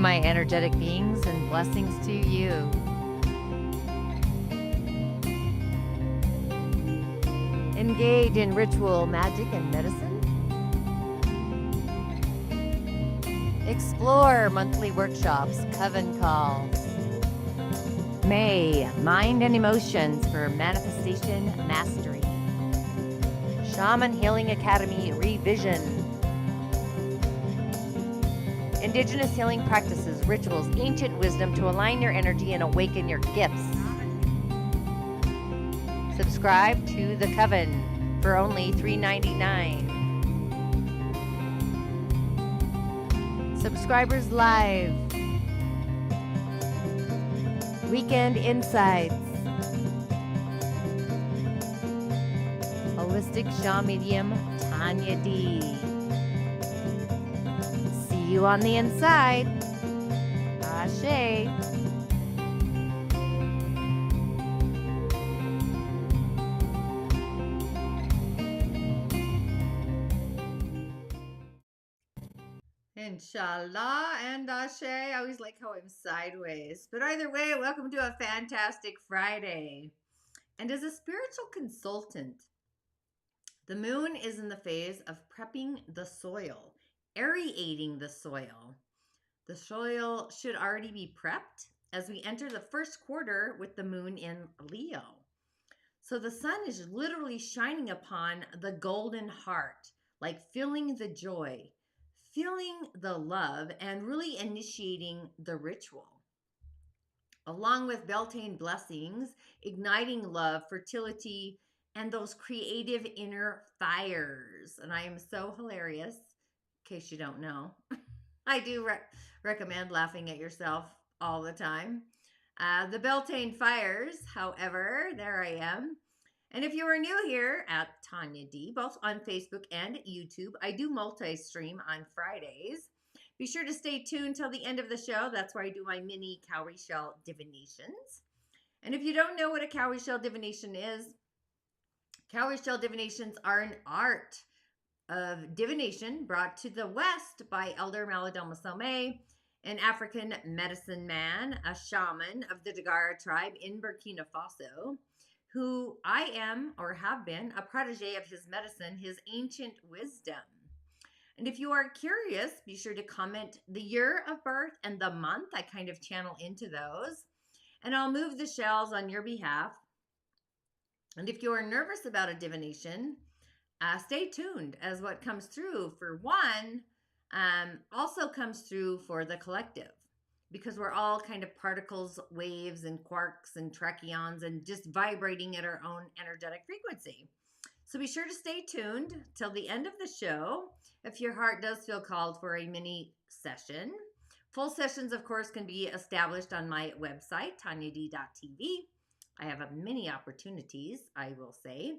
my energetic beings, and blessings to you. Engage in ritual, magic, and medicine. Explore monthly workshops, coven calls. May, Mind and Emotions for manifestation mastery. Shamanic Healing Academy revision. Indigenous healing practices, rituals, ancient wisdom to align your energy and awaken your gifts. Subscribe to the Coven for only $3.99. Subscribers Live. Weekend Insights. Holistic Shaw Medium Tanya D. See you on the inside. Ashe. Inshallah and Ashe. I always like how I'm sideways. But either way, welcome to a fantastic Friday. And as a spiritual consultant, the moon is in the phase of prepping the soil, aerating the soil. The soil should already be prepped as we enter the first quarter with the moon in Leo. So the sun is literally shining upon the golden heart, like feeling the joy, feeling the love, and really initiating the ritual. Along with Beltane blessings, igniting love, fertility, and those creative inner fires. And I am so hilarious, in case you don't know. I do recommend laughing at yourself all the time. The Beltane fires, however, there I am. And if you are new here at Tanya D, both on Facebook and YouTube, I do multi-stream on Fridays. Be sure to stay tuned till the end of the show. That's where I do my Mini-Cowry shell divinations. And if you don't know what a cowrie shell divination is, cowrie shell divinations are an art of divination brought to the West by Elder Malidoma Somé, an African medicine man, a shaman of the Dagara tribe in Burkina Faso, who I am, or have been, a protege of his medicine, his ancient wisdom. And if you are curious, be sure to comment the year of birth and the month. I kind of channel into those. And I'll move the shells on your behalf. And if you are nervous about a divination, stay tuned, as what comes through for one also comes through for the collective, because we're all kind of particles, waves, and quarks and trachyons, and just vibrating at our own energetic frequency. So be sure to stay tuned till the end of the show if your heart does feel called for a mini session. Full sessions, of course, can be established on my website, tanyad.tv. I have many opportunities, I will say.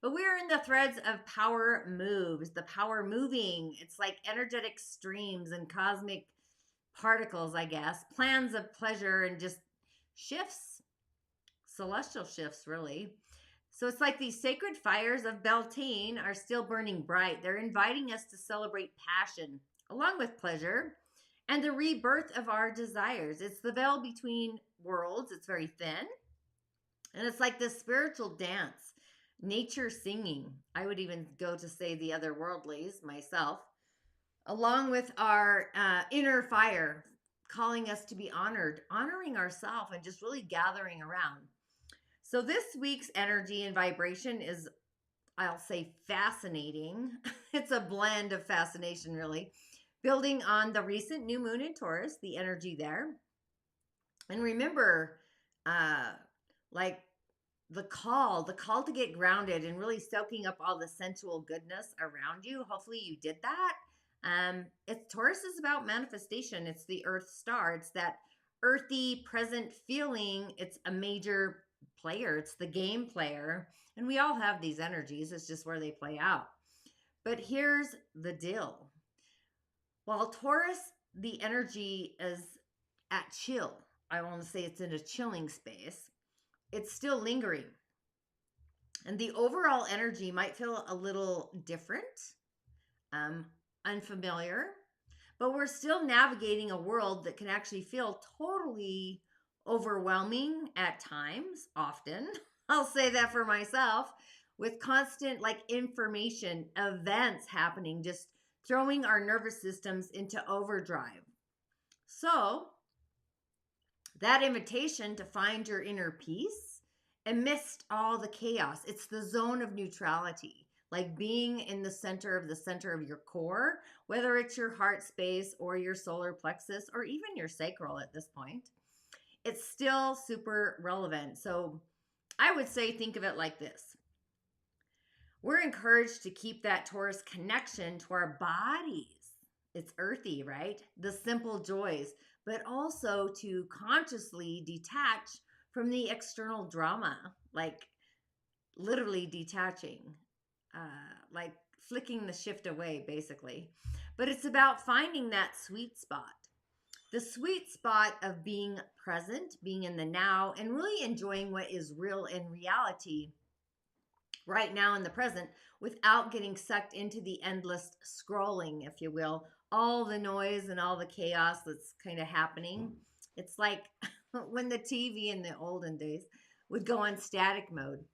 But we're in the threads of power moves, the power moving. It's like energetic streams and cosmic particles, I guess, plans of pleasure and just shifts, celestial shifts, really. So it's like these sacred fires of Beltane are still burning bright. They're inviting us to celebrate passion along with pleasure and the rebirth of our desires. It's the veil between worlds. It's very thin. And it's like this spiritual dance, nature singing. I would even go to say the otherworldlies myself, along with our inner fire, calling us to be honored, honoring ourselves, and just really gathering around. So this week's energy and vibration is, I'll say, fascinating. It's a blend of fascination, really, building on the recent new moon in Taurus, the energy there. And remember, like the call to get grounded and really soaking up all the sensual goodness around you. Hopefully you did that. Taurus is about manifestation. It's the Earth star. It's that earthy present feeling. It's a major player. It's the game player. And we all have these energies. It's just where they play out. But here's the deal. While Taurus, the energy is at chill. I want to say it's in a chilling space. It's still lingering. And the overall energy might feel a little different, unfamiliar, but we're still navigating a world that can actually feel totally overwhelming at times, often. I'll say that for myself, with constant like information, events happening, just throwing our nervous systems into overdrive. So, that invitation to find your inner peace amidst all the chaos, it's the zone of neutrality, like being in the center of your core, whether it's your heart space or your solar plexus or even your sacral at this point. It's still super relevant. So I would say think of it like this. We're encouraged to keep that Taurus connection to our bodies. It's earthy, right? The simple joys, but also to consciously detach from the external drama, like literally detaching, like flicking the shift away, basically. But it's about finding that sweet spot. The sweet spot of being present, being in the now, and really enjoying what is real in reality right now in the present without getting sucked into the endless scrolling, if you will, all the noise and all the chaos that's kind of happening. It's like when the TV in the olden days would go on static mode.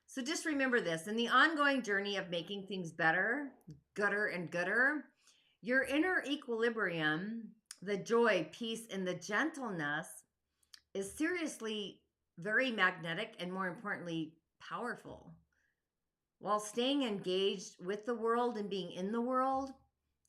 So just remember this in the ongoing journey of making things better, gooder, and gooder, your inner equilibrium, the joy, peace, and the gentleness is seriously very magnetic and more importantly, powerful. While staying engaged with the world and being in the world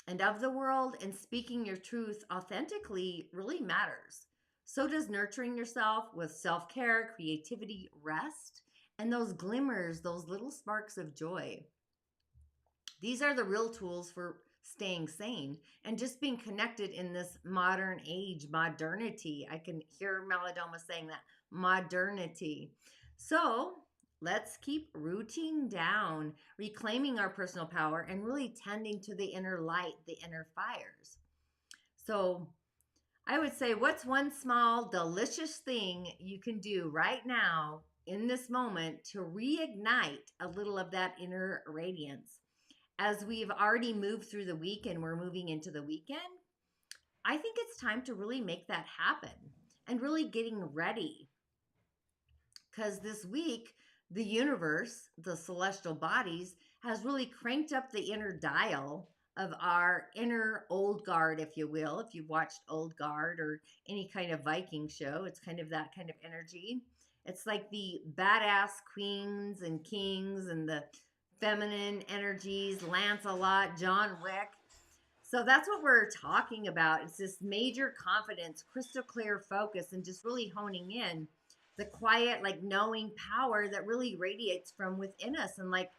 and of the world and speaking your truth authentically really matters. So does nurturing yourself with self care, creativity, rest, and those glimmers, those little sparks of joy. These are the real tools for staying sane and just being connected in this modern age, modernity. I can hear Melodoma saying that modernity. So let's keep rooting down, reclaiming our personal power, and really tending to the inner light, the inner fires. So I would say, what's one small, delicious thing you can do right now in this moment to reignite a little of that inner radiance? As we've already moved through the week and we're moving into the weekend, I think it's time to really make that happen and really getting ready. Because this week, the universe, the celestial bodies, has really cranked up the inner dial of our inner old guard, if you will. If you've watched Old Guard or any kind of Viking show, it's kind of that kind of energy. It's like the badass queens and kings and the feminine energies, Lancelot, John Wick. So that's what we're talking about. It's this major confidence, crystal clear focus, and just really honing in the quiet, like knowing power that really radiates from within us and like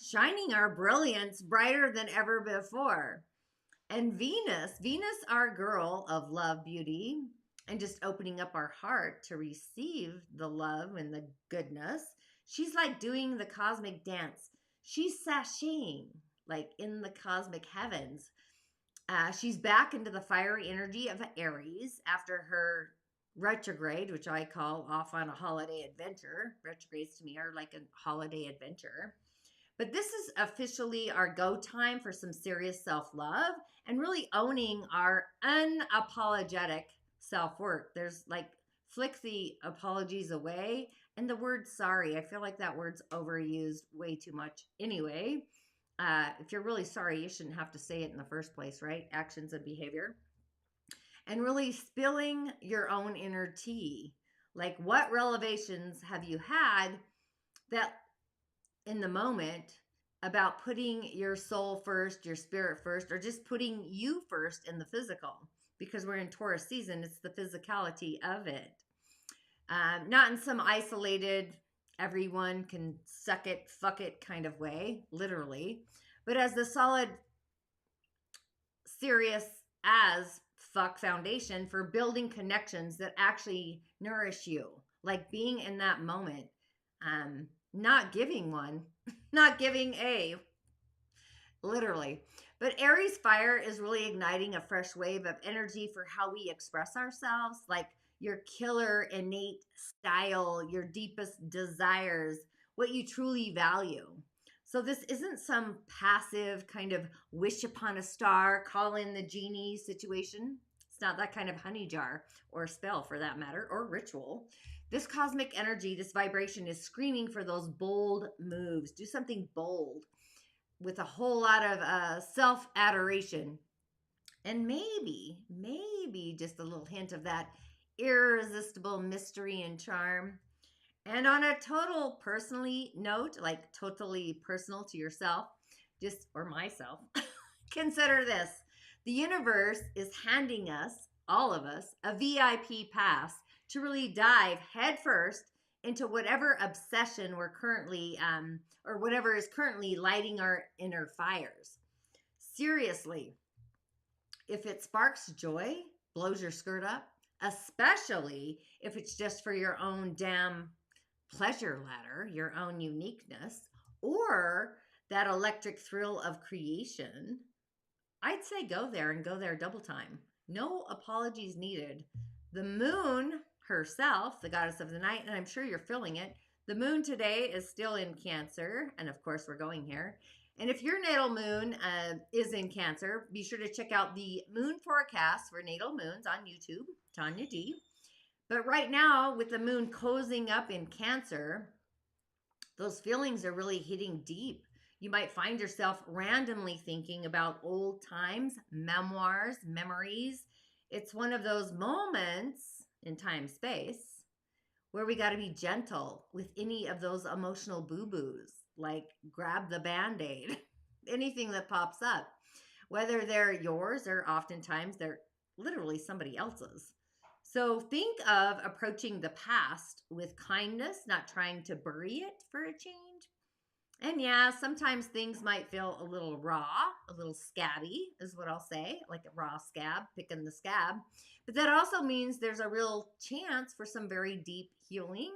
shining our brilliance brighter than ever before. And Venus, our girl of love, beauty, and just opening up our heart to receive the love and the goodness. She's like doing the cosmic dance. She's sashaying like in the cosmic heavens. She's back into the fiery energy of Aries after her retrograde, which I call off on a holiday adventure. Retrogrades to me are like a holiday adventure. But this is officially our go time for some serious self love and really owning our unapologetic self worth. There's like flick the apologies away and the word sorry. I feel like that word's overused way too much anyway. If you're really sorry, you shouldn't have to say it in the first place, right? Actions and behavior. And really spilling your own inner tea. Like, what revelations have you had that in the moment about putting your soul first, your spirit first, or just putting you first in the physical? Because we're in Taurus season, it's the physicality of it. Not in some isolated, everyone can suck it, fuck it kind of way, literally, but as the solid, serious as fuck foundation for building connections that actually nourish you, like being in that moment, not giving one, not giving a, literally. But Aries fire is really igniting a fresh wave of energy for how we express ourselves, like your killer innate style, your deepest desires, what you truly value. So this isn't some passive kind of wish upon a star, call in the genie situation. It's not that kind of honey jar or spell for that matter, or ritual. This cosmic energy, this vibration is screaming for those bold moves. Do something bold with a whole lot of self adoration. And maybe just a little hint of that irresistible mystery and charm. And on a total personally note, like totally personal to yourself, just or myself, consider this. The universe is handing us, all of us, a VIP pass to really dive headfirst into whatever obsession we're currently, or whatever is currently lighting our inner fires. Seriously, if it sparks joy, blows your skirt up, especially if it's just for your own damn pleasure ladder, your own uniqueness, or that electric thrill of creation, I'd say go there and go there double time. No apologies needed. The moon herself, the goddess of the night, and I'm sure you're feeling it. The moon today is still in Cancer, and of course, we're going here. And if your natal moon is in Cancer, be sure to check out the moon forecast for natal moons on YouTube, Tanya D. But right now, with the moon cozying up in Cancer, those feelings are really hitting deep. You might find yourself randomly thinking about old times, memoirs, memories. It's one of those moments in time space where we got to be gentle with any of those emotional boo-boos, like grab the Band-Aid, anything that pops up, whether they're yours or oftentimes they're literally somebody else's. So think of approaching the past with kindness, not trying to bury it for a change. And yeah, sometimes things might feel a little raw, a little scabby, is what I'll say, like a raw scab, picking the scab. But that also means there's a real chance for some very deep healing,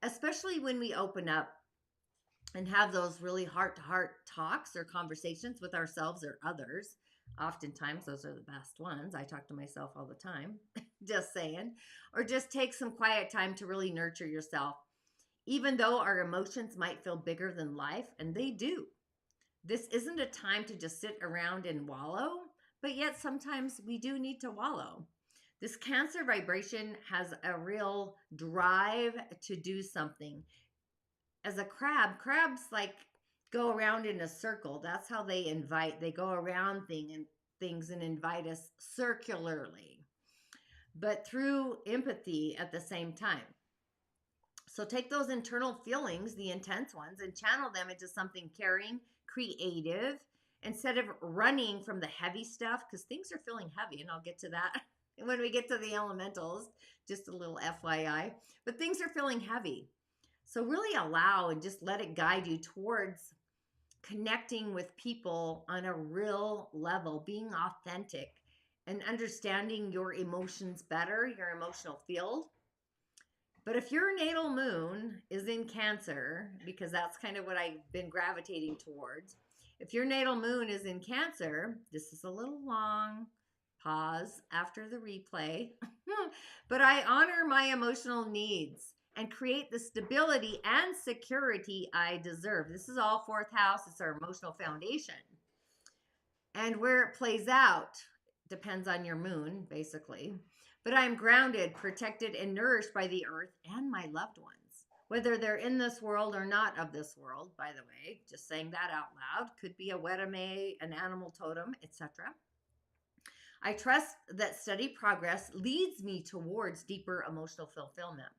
especially when we open up and have those really heart to heart talks or conversations with ourselves or others. Oftentimes, those are the best ones. I talk to myself all the time, just saying. Or just take some quiet time to really nurture yourself. Even though our emotions might feel bigger than life, and they do, this isn't a time to just sit around and wallow, but yet sometimes we do need to wallow. This Cancer vibration has a real drive to do something. As a crabs like go around in a circle. That's how they invite. They go around things and invite us circularly, but through empathy at the same time. So take those internal feelings, the intense ones, and channel them into something caring, creative, instead of running from the heavy stuff, because things are feeling heavy, and I'll get to that when we get to the elementals, just a little FYI. But things are feeling heavy. So really allow and just let it guide you towards connecting with people on a real level, being authentic and understanding your emotions better, your emotional field. But if your natal moon is in Cancer, because that's kind of what I've been gravitating towards, if your natal moon is in Cancer, this is a little long, pause after the replay, but I honor my emotional needs and create the stability and security I deserve. This is all fourth house. It's our emotional foundation. And where it plays out depends on your moon, basically. But I'm grounded, protected, and nourished by the earth and my loved ones, whether they're in this world or not of this world, by the way. Just saying that out loud. Could be a wedame, an animal totem, etc. I trust that steady progress leads me towards deeper emotional fulfillment.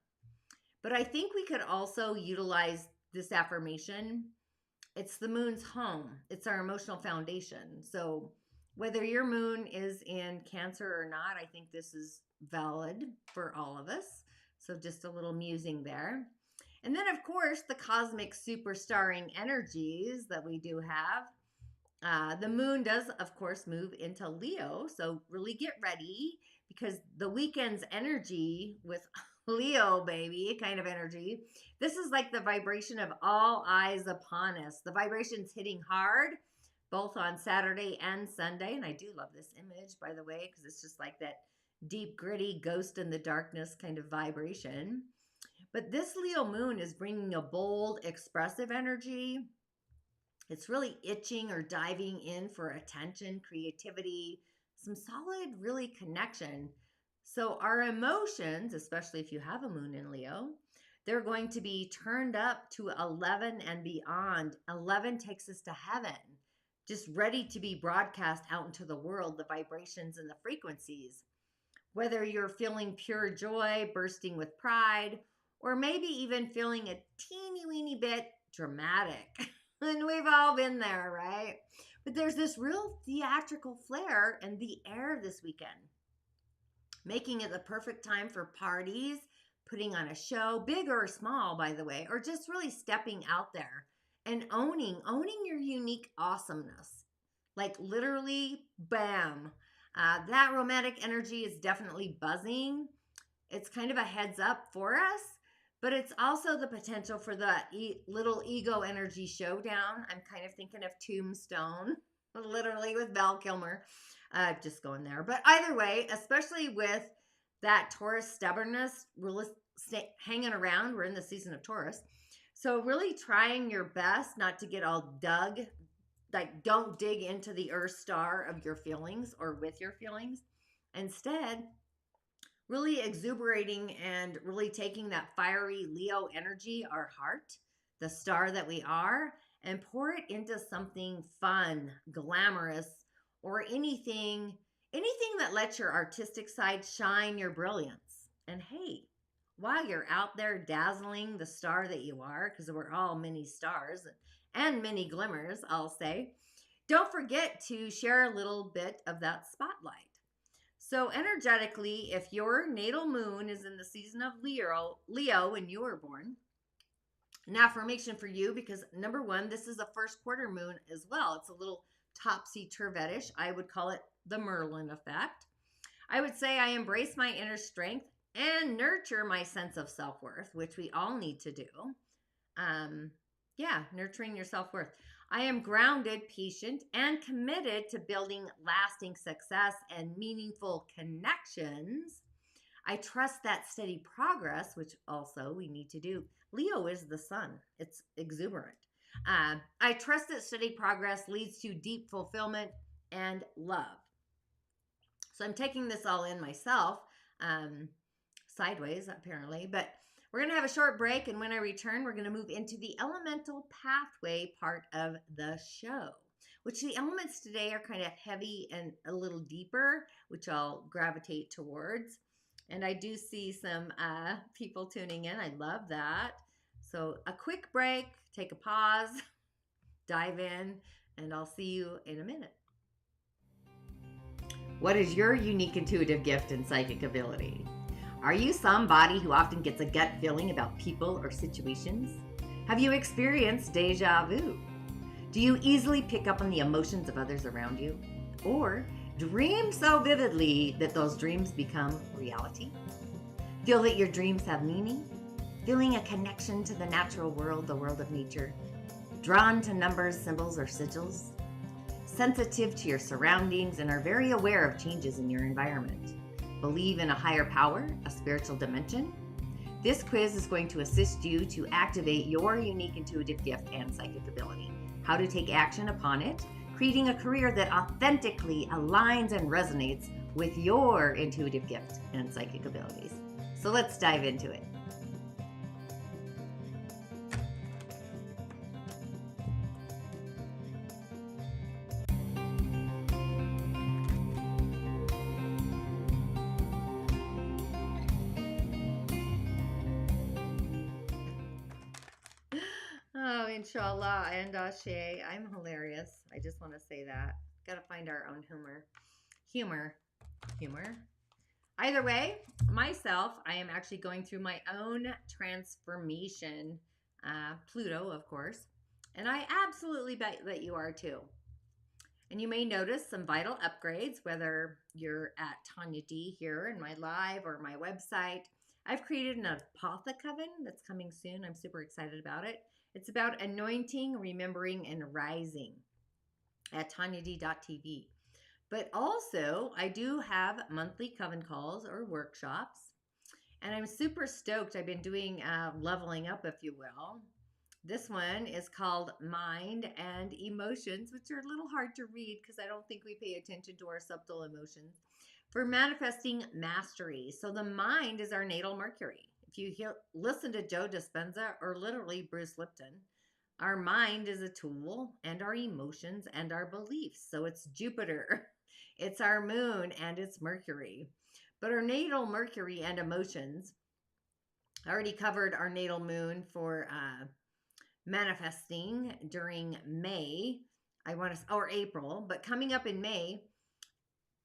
But I think we could also utilize this affirmation. It's the moon's home. It's our emotional foundation. So whether your moon is in Cancer or not, I think this is valid for all of us. So just a little musing there. And then, of course, the cosmic superstarring energies that we do have. The moon does, of course, move into Leo. So really get ready, because the weekend's energy with Leo, baby, kind of energy. This is like the vibration of all eyes upon us. The vibration's hitting hard, both on Saturday and Sunday. And I do love this image, by the way, because it's just like that deep, gritty, ghost in the darkness kind of vibration. But this Leo moon is bringing a bold, expressive energy. It's really itching or diving in for attention, creativity, some solid, really connection. So, our emotions, especially if you have a moon in Leo, they're going to be turned up to 11 and beyond. 11 takes us to heaven, just ready to be broadcast out into the world, the vibrations and the frequencies. Whether you're feeling pure joy, bursting with pride, or maybe even feeling a teeny weeny bit dramatic. And we've all been there, right? But there's this real theatrical flair in the air this weekend, making it the perfect time for parties, putting on a show, big or small, by the way, or just really stepping out there and owning your unique awesomeness. Like literally, bam. That romantic energy is definitely buzzing. It's kind of a heads up for us, but it's also the potential for the little ego energy showdown. I'm kind of thinking of Tombstone, literally with Val Kilmer, just going there. But either way, especially with that Taurus stubbornness really hanging around, we're in the season of Taurus. So really trying your best not to get all dug, like don't dig into the earth star of your feelings or with your feelings. Instead, really exuberating and really taking that fiery Leo energy, our heart, the star that we are, and pour it into something fun, glamorous, or anything that lets your artistic side shine your brilliance. And hey, while you're out there dazzling the star that you are, because we're all many stars and many glimmers, I'll say, don't forget to share a little bit of that spotlight. So energetically, if your natal moon is in the season of Leo when you were born, an affirmation for you, because number one, this is a first quarter moon as well. It's a little topsy-turvetish. I would call it the Merlin effect. I would say I embrace my inner strength and nurture my sense of self-worth, which we all need to do. Nurturing your self-worth. I am grounded, patient, and committed to building lasting success and meaningful connections. I trust that steady progress, which also we need to do. Leo is the sun. It's exuberant. I trust that steady progress leads to deep fulfillment and love. So I'm taking this all in myself, sideways apparently, but we're going to have a short break, and when I return, we're going to move into the elemental pathway part of the show, which the elements today are kind of heavy and a little deeper, which I'll gravitate towards. And I do see some people tuning in. I love that. So a quick break, take a pause, dive in, and I'll see you in a minute. What is your unique intuitive gift and psychic ability? Are you somebody who often gets a gut feeling about people or situations? Have you experienced deja vu? Do you easily pick up on the emotions of others around you? Or dream so vividly that those dreams become reality? Feel that your dreams have meaning? Feeling a connection to the natural world, the world of nature? Drawn to numbers, symbols, or sigils? Sensitive to your surroundings and are very aware of changes in your environment? Believe in a higher power, a spiritual dimension? This quiz is going to assist you to activate your unique intuitive gift and psychic ability, how to take action upon it, creating a career that authentically aligns and resonates with your intuitive gift and psychic abilities. So let's dive into it. Oh, inshallah and ashe. I'm hilarious. I just want to say that. Got to find our own humor. Either way, myself, I am actually going through my own transformation. Pluto, of course. And I absolutely bet that you are too. And you may notice some vital upgrades, whether you're at Tanya D here in my live or my website. I've created an apothecoven that's coming soon. I'm super excited about it. It's about anointing, remembering, and rising at tanyad.tv. But also, I do have monthly coven calls or workshops. And I'm super stoked. I've been doing leveling up, if you will. This one is called Mind and Emotions, which are a little hard to read because I don't think we pay attention to our subtle emotions. For manifesting mastery. So the mind is our natal Mercury. If you listen to Joe Dispenza or literally Bruce Lipton, our mind is a tool, and our emotions and our beliefs. So it's Jupiter, it's our moon, and it's Mercury. But our natal Mercury and emotions, I already covered our natal moon for manifesting during May. I want to, or April, but coming up in May,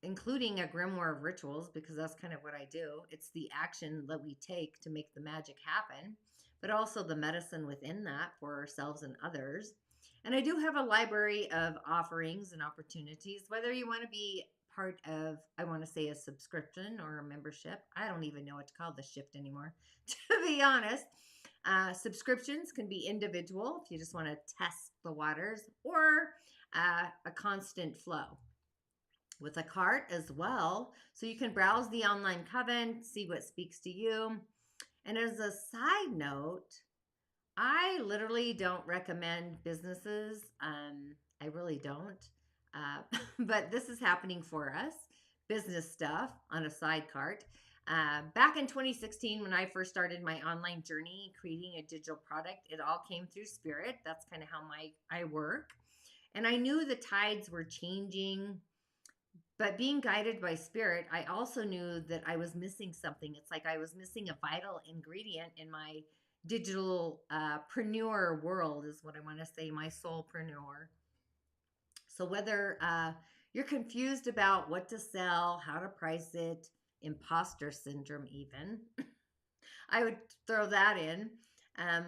including a grimoire of rituals, because that's kind of what I do. It's the action that we take to make the magic happen, but also the medicine within that for ourselves and others. And I do have a library of offerings and opportunities, whether you want to be part of, I want to say, a subscription or a membership. I don't even know what to call the shift anymore, to be honest. Subscriptions can be individual if you just want to test the waters, or a constant flow with a cart as well. So you can browse the online coven, see what speaks to you. And as a side note, I literally don't recommend businesses. I really don't. But this is happening for us, business stuff on a side cart. Back in 2016, when I first started my online journey, creating a digital product, it all came through spirit. That's kind of how I work. And I knew the tides were changing, but being guided by spirit, I also knew that I was missing something. It's like I was missing a vital ingredient in my digital preneur world, is what I want to say, my soulpreneur. So whether you're confused about what to sell, how to price it, imposter syndrome, even, I would throw that in,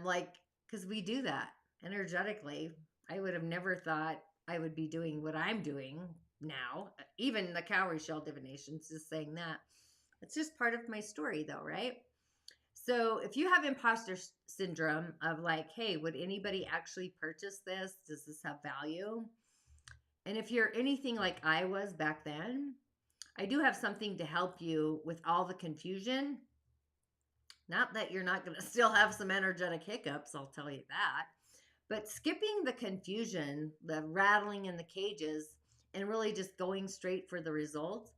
like, because we do that energetically. I would have never thought I would be doing what I'm doing now. Even the cowrie shell divinations, just saying that. It's just part of my story, though, right? So if you have imposter syndrome of like, hey, would anybody actually purchase this? Does this have value? And if you're anything like I was back then, I do have something to help you with all the confusion. Not that you're not going to still have some energetic hiccups, I'll tell you that. But skipping the confusion, the rattling in the cages, and really just going straight for the results.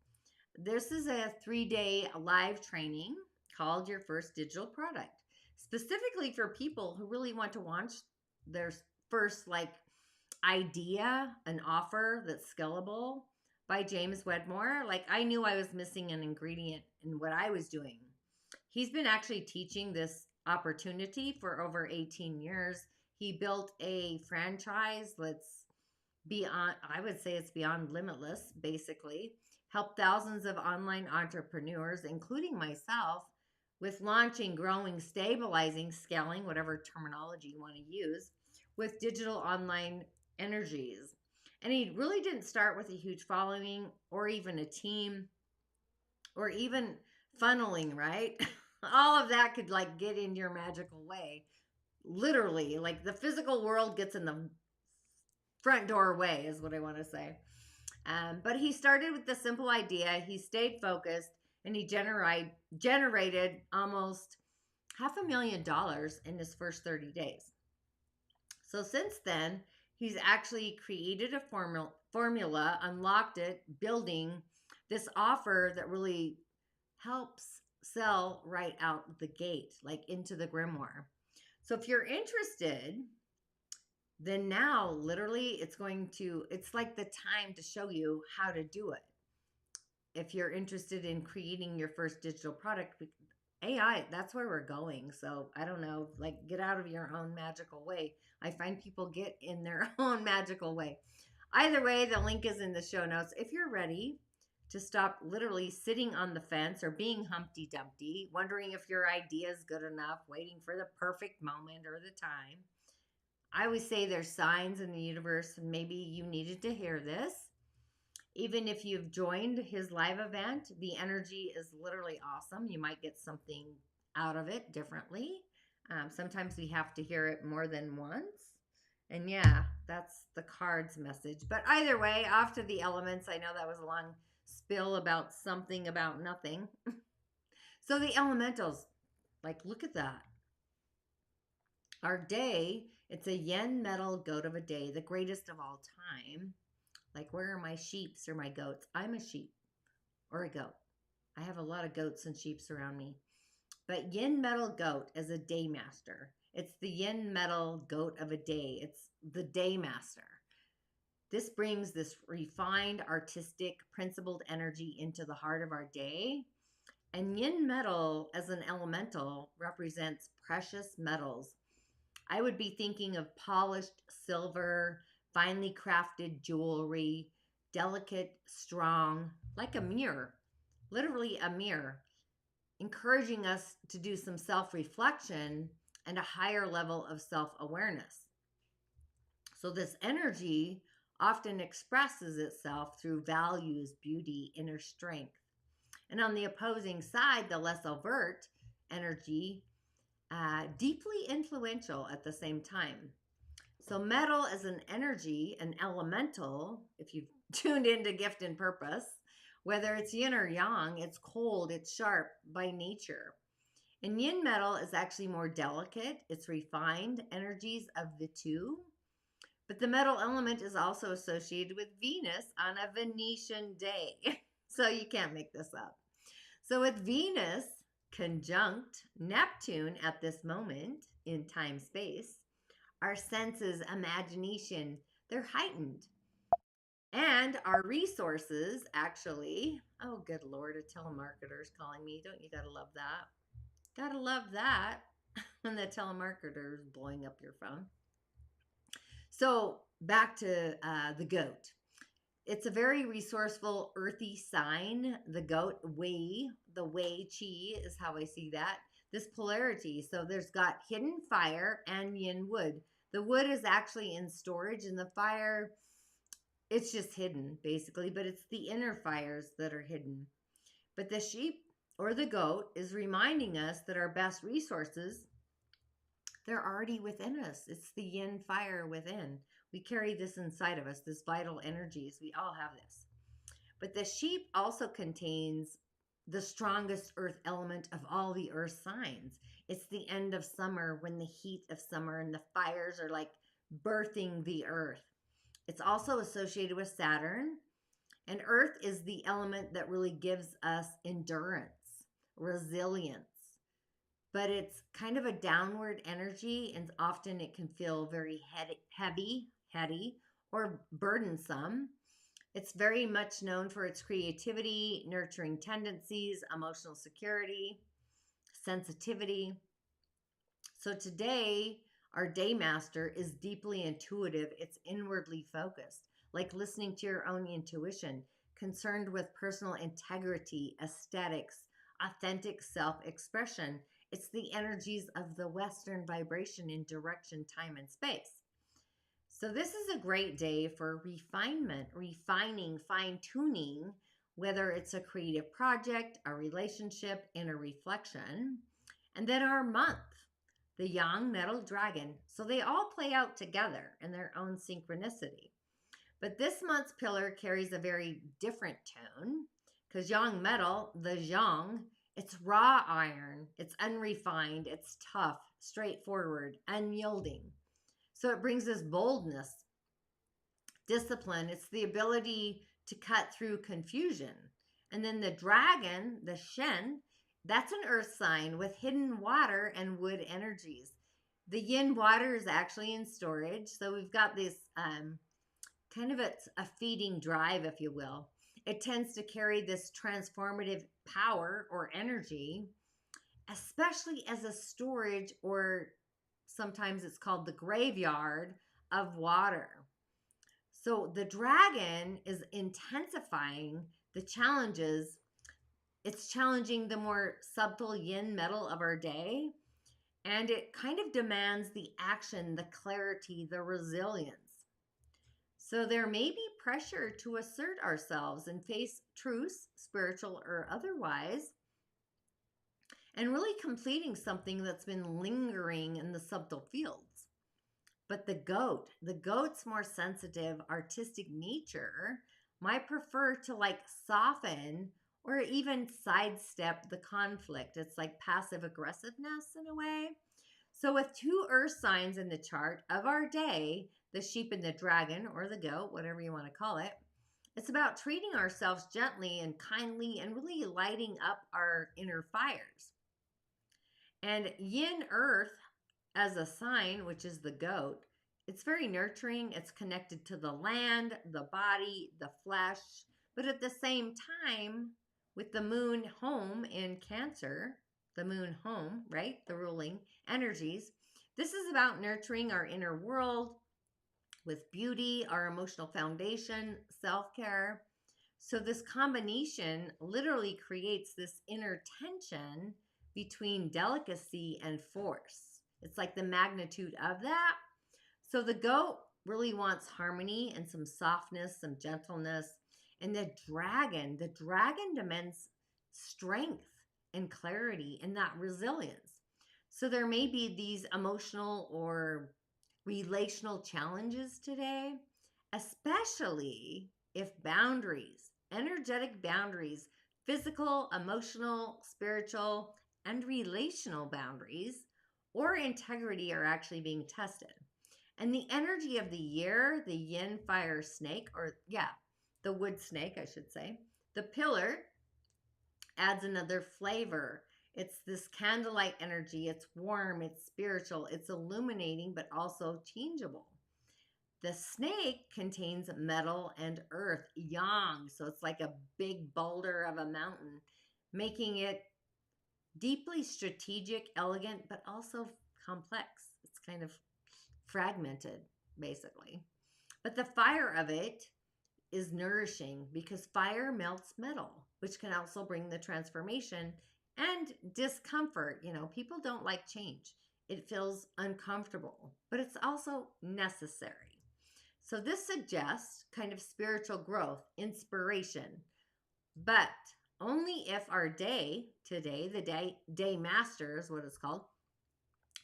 This is a 3-day live training called Your First Digital Product, specifically for people who really want to launch their first idea, an offer that's scalable, by James Wedmore. Like, I knew I was missing an ingredient in what I was doing. He's been actually teaching this opportunity for over 18 years. He built a franchise that's beyond, I would say it's beyond limitless, basically. Helped thousands of online entrepreneurs, including myself, with launching, growing, stabilizing, scaling, whatever terminology you want to use, with digital online energies. And he really didn't start with a huge following or even a team or even funneling, right? All of that could like get in your magical way. Literally, like the physical world gets in the front doorway, is what I want to say. But he started with the simple idea. He stayed focused, and he generated almost $500,000 in his first 30 days. So since then, he's actually created a formula, unlocked it, building this offer that really helps sell right out the gate, like into the grimoire. So if you're interested, then now literally it's like the time to show you how to do it. If you're interested in creating your first digital product, AI, that's where we're going. So I don't know, like, get out of your own magical way. I find people get in their own magical way. Either way, the link is in the show notes. If you're ready to stop literally sitting on the fence or being Humpty Dumpty, wondering if your idea is good enough, waiting for the perfect moment or the time, I always say there's signs in the universe, and maybe you needed to hear this. Even if you've joined his live event, the energy is literally awesome. You might get something out of it differently. Sometimes we have to hear it more than once. And yeah, that's the card's message. But either way, off to the elements. I know that was a long spill about something about nothing. So the elementals, like, look at that. Our day It's a yin metal goat of a day, the greatest of all time. Like, where are my sheeps or my goats? I'm a sheep or a goat. I have a lot of goats and sheeps around me. But yin metal goat is a day master. It's the yin metal goat of a day. It's the day master. This brings this refined, artistic, principled energy into the heart of our day. And yin metal as an elemental represents precious metals. I would be thinking of polished silver, finely crafted jewelry, delicate, strong, like a mirror, literally a mirror, encouraging us to do some self-reflection and a higher level of self-awareness. So this energy often expresses itself through values, beauty, inner strength. And on the opposing side, the less overt energy, deeply influential at the same time. So metal as an energy, an elemental, if you've tuned into gift and purpose, whether it's yin or yang, it's cold, it's sharp by nature. And yin metal is actually more delicate, it's refined energies of the two. But the metal element is also associated with Venus on a Venetian day. So you can't make this up. So with Venus conjunct Neptune at this moment in time space, our senses, imagination, they're heightened. And our resources actually, oh, good Lord, a telemarketer's calling me. Don't you gotta love that? Gotta love that when the telemarketer is blowing up your phone. So back to the goat. It's a very resourceful, earthy sign. The goat, the Wei Chi is how I see that. This polarity. So there's got hidden fire and yin wood. The wood is actually in storage, and the fire, it's just hidden basically, but it's the inner fires that are hidden. But the sheep or the goat is reminding us that our best resources, they're already within us. It's the yin fire within. We carry this inside of us, this vital energies. We all have this. But the sheep also contains the strongest earth element of all the earth signs. It's the end of summer, when the heat of summer and the fires are like birthing the earth. It's also associated with Saturn. And earth is the element that really gives us endurance, resilience. But it's kind of a downward energy, and often it can feel very heady, or burdensome. It's very much known for its creativity, nurturing tendencies, emotional security, sensitivity. So today, our day master is deeply intuitive. It's inwardly focused, like listening to your own intuition, concerned with personal integrity, aesthetics, authentic self-expression. It's the energies of the Western vibration in direction, time, and space. So this is a great day for refinement, refining, fine-tuning, whether it's a creative project, a relationship, inner reflection. And then our month, the Yang Metal Dragon. So they all play out together in their own synchronicity. But this month's pillar carries a very different tone, because Yang Metal, the Yang, it's raw iron, it's unrefined, it's tough, straightforward, unyielding. So it brings us boldness, discipline. It's the ability to cut through confusion. And then the dragon, the Shen, that's an earth sign with hidden water and wood energies. The yin water is actually in storage. So we've got this kind of a feeding drive, if you will. It tends to carry this transformative power or energy, especially as a storage, or sometimes it's called the graveyard of water. So the dragon is intensifying the challenges. It's challenging the more subtle yin metal of our day. And it kind of demands the action, the clarity, the resilience. So there may be pressure to assert ourselves and face truths, spiritual or otherwise, and really completing something that's been lingering in the subtle fields. But the goat's more sensitive, artistic nature might prefer to like soften or even sidestep the conflict. It's like passive aggressiveness in a way. So, with two earth signs in the chart of our day, the sheep and the dragon, or the goat, whatever you want to call it, it's about treating ourselves gently and kindly and really lighting up our inner fires. And yin earth as a sign, which is the goat, it's very nurturing. It's connected to the land, the body, the flesh. But at the same time, with the moon home in Cancer, the moon home, right? The ruling energies. This is about nurturing our inner world with beauty, our emotional foundation, self care. So, this combination literally creates this inner tension between delicacy and force. It's like the magnitude of that. So, the goat really wants harmony and some softness, some gentleness. And the dragon demands strength and clarity and that resilience. So, there may be these emotional or relational challenges today, especially if boundaries, energetic boundaries, physical, emotional, spiritual, and relational boundaries or integrity are actually being tested. And the energy of the year, the yin fire snake, or the wood snake, I should say, the pillar adds another flavor. It's this candlelight energy. It's warm, it's spiritual, it's illuminating, but also changeable. The snake contains metal and earth, yang. So it's like a big boulder of a mountain, making it deeply strategic, elegant, but also complex. It's kind of fragmented, basically. But the fire of it is nourishing because fire melts metal, which can also bring the transformation and discomfort. You know, people don't like change. It feels uncomfortable, but it's also necessary. So this suggests kind of spiritual growth, inspiration, but only if our day today, the day master is what it's called,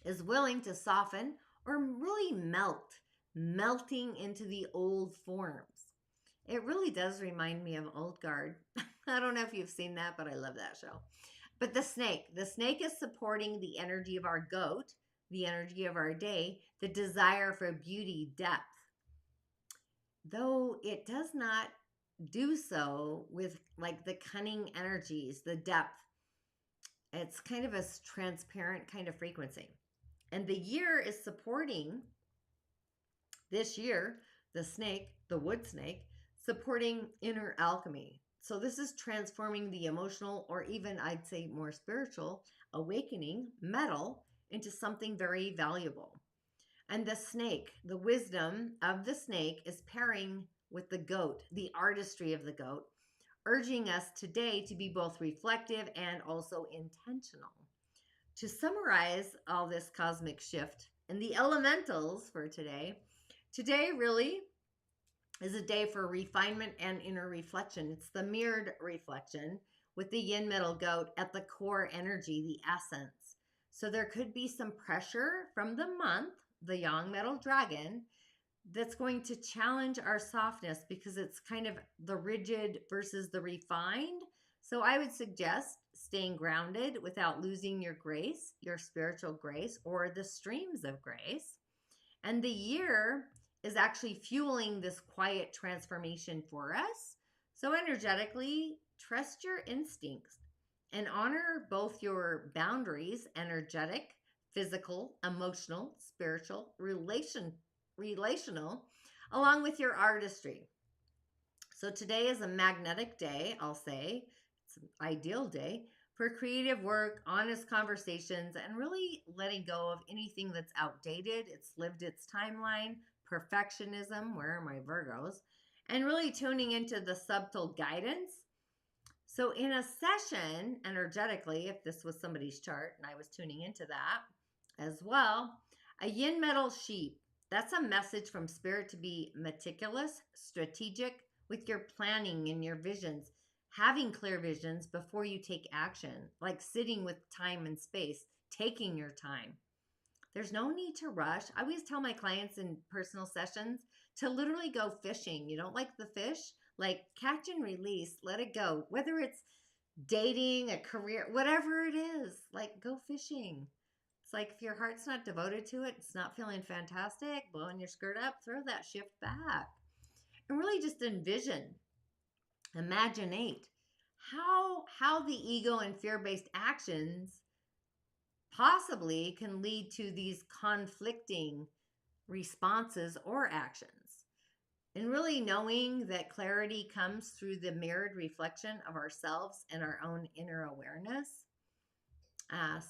is willing to soften or really melting into the old forms. It really does remind me of Old Guard. I don't know if you've seen that, but I love that show. But the snake is supporting the energy of our goat, the energy of our day, the desire for beauty, depth. Though it does not do so with like the cunning energies, the depth. It's kind of a transparent kind of frequency. And the year is supporting this year, the snake, the wood snake, supporting inner alchemy. So this is transforming the emotional, or even I'd say more spiritual, awakening metal into something very valuable. And the snake, the wisdom of the snake is pairing with the goat, the artistry of the goat, urging us today to be both reflective and also intentional. To summarize all this cosmic shift and the elementals for today, today really is a day for refinement and inner reflection. It's the mirrored reflection with the yin metal goat at the core energy, the essence. So there could be some pressure from the month, the yang metal dragon, that's going to challenge our softness because it's kind of the rigid versus the refined. So I would suggest staying grounded without losing your grace, your spiritual grace, or the streams of grace. And the year is actually fueling this quiet transformation for us. So energetically, trust your instincts and honor both your boundaries, energetic, physical, emotional, spiritual, relational, along with your artistry. So today is a magnetic day, I'll say. It's an ideal day for creative work, honest conversations, and really letting go of anything that's outdated. It's lived its timeline, perfectionism, where are my Virgos, and really tuning into the subtle guidance. So in a session, energetically, if this was somebody's chart and I was tuning into that as well, a yin metal sheep, that's a message from spirit to be meticulous, strategic with your planning and your visions, having clear visions before you take action, like sitting with time and space, taking your time. There's no need to rush. I always tell my clients in personal sessions to literally go fishing. You don't like the fish? Like catch and release, let it go. Whether it's dating, a career, whatever it is, like go fishing. It's like if your heart's not devoted to it, it's not feeling fantastic, blowing your skirt up, throw that shift back. And really just imaginate how the ego and fear-based actions possibly can lead to these conflicting responses or actions. And really knowing that clarity comes through the mirrored reflection of ourselves and our own inner awareness.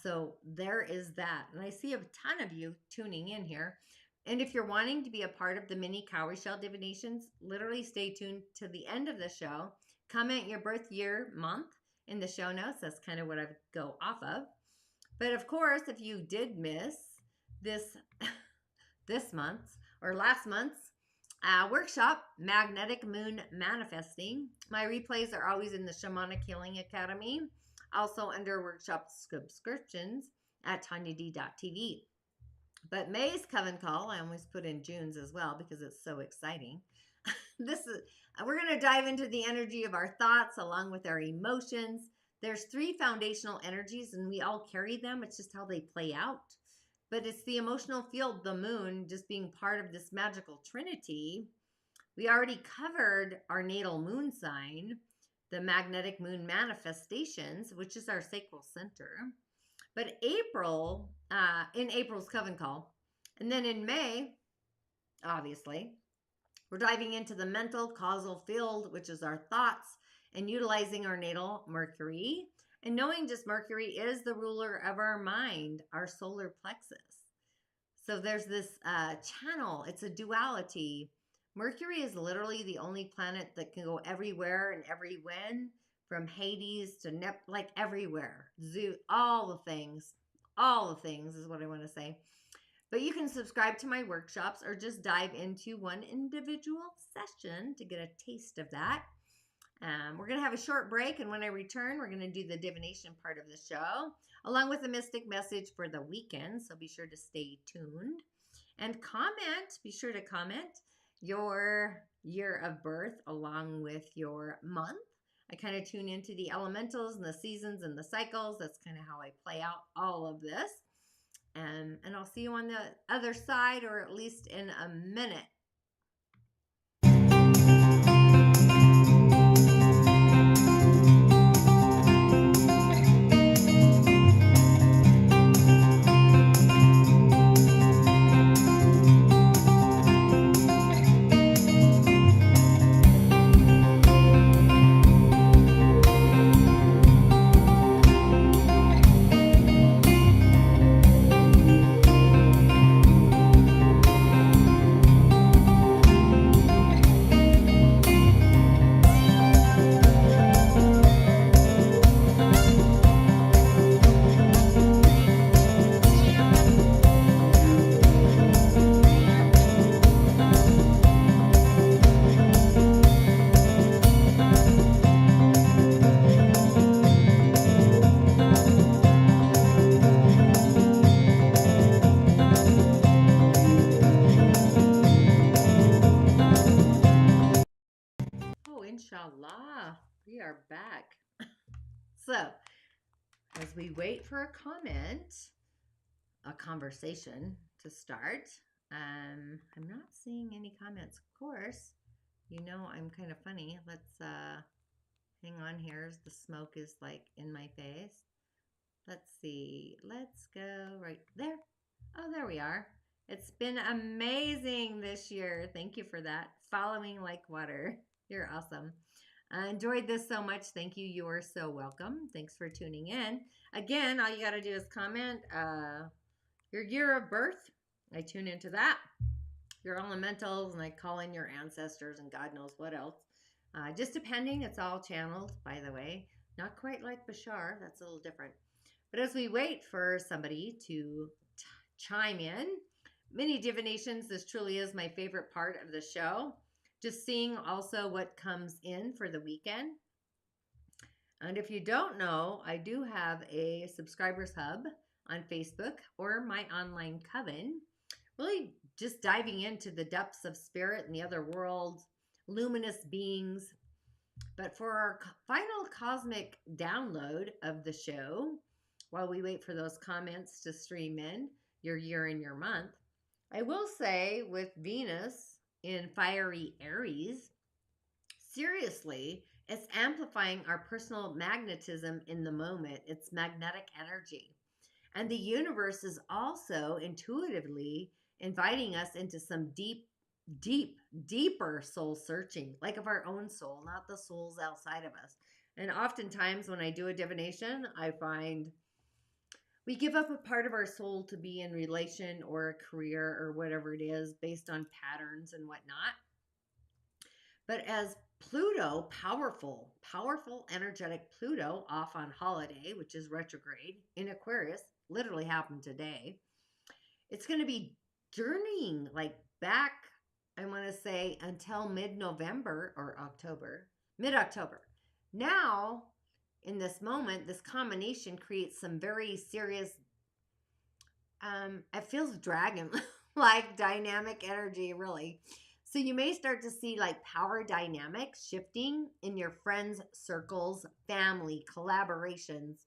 So there is that. And I see a ton of you tuning in here. And if you're wanting to be a part of the Mini-Cowry Shell Divinations, literally stay tuned to the end of the show. Comment your birth year, month in the show notes. That's kind of what I go off of. But of course, if you did miss this this month's or last month's workshop, Magnetic Moon Manifesting, my replays are always in the Shamanic Healing Academy, also under workshop subscriptions at tanyad.tv. But May's Coven Call, I always put in June's as well because it's so exciting. We're going to dive into the energy of our thoughts along with our emotions. There's 3 foundational energies and we all carry them. It's just how they play out. But it's the emotional field, the moon, just being part of this magical trinity. We already covered our natal moon sign, the magnetic moon manifestations, which is our sacral center. But April, in April's Coven Call, and then in May, obviously, we're diving into the mental causal field, which is our thoughts, and utilizing our natal Mercury, and knowing just Mercury is the ruler of our mind, our solar plexus. So there's this channel. It's a duality. Mercury is literally the only planet that can go everywhere and every when, from Hades to like everywhere. All the things is what I want to say. But you can subscribe to my workshops or just dive into one individual session to get a taste of that. We're going to have a short break, and when I return, we're going to do the divination part of the show, along with a mystic message for the weekend, so be sure to stay tuned. And comment, be sure to comment your year of birth along with your month. I kind of tune into the elementals and the seasons and the cycles. That's kind of how I play out all of this. And I'll see you on the other side, or at least in a minute. Inshallah, we are back. So, as we wait for a comment, a conversation to start, I'm not seeing any comments, of course. You know I'm kind of funny. Let's hang on here. The smoke is like in my face. Let's see. Let's go right there. Oh, there we are. It's been amazing this year. Thank you for that. Following like water. You're awesome. I enjoyed this so much. Thank you. You are so welcome. Thanks for tuning in. Again, all you got to do is comment your year of birth. I tune into that. Your elementals, and I call in your ancestors and God knows what else. Just depending. It's all channeled, by the way. Not quite like Bashar. That's a little different. But as we wait for somebody to chime in, mini divinations, this truly is my favorite part of the show. Just seeing also what comes in for the weekend. And if you don't know, I do have a subscribers hub on Facebook, or my online coven, really just diving into the depths of spirit and the other worlds, luminous beings. But for our final cosmic download of the show, while we wait for those comments to stream in, your year and your month. I will say with Venus in fiery Aries, seriously, it's amplifying our personal magnetism in the moment. It's magnetic energy. And the universe is also intuitively inviting us into some deeper soul searching, like of our own soul, not the souls outside of us. And oftentimes when I do a divination, I find we give up a part of our soul to be in relation or a career or whatever it is based on patterns and whatnot. But as Pluto, powerful, energetic Pluto off on holiday, which is retrograde in Aquarius, literally happened today. It's going to be journeying like back, I want to say, until mid-November or October, mid-October. Now, in this moment, this combination creates some very serious, it feels dragon like dynamic energy, really. So you may start to see like power dynamics shifting in your friends, circles, family, collaborations,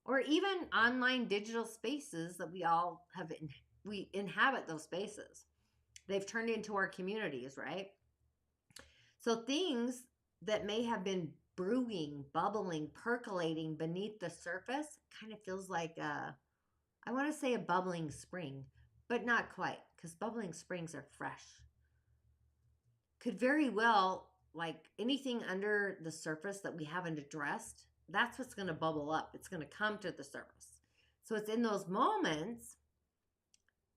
or even online digital spaces that we all have. We inhabit those spaces. They've turned into our communities, right? So things that may have been brewing, bubbling, percolating beneath the surface kind of feels like I want to say a bubbling spring, but not quite, because bubbling springs are fresh. Could very well, like anything under the surface that we haven't addressed, that's what's going to bubble up. It's going to come to the surface. So it's in those moments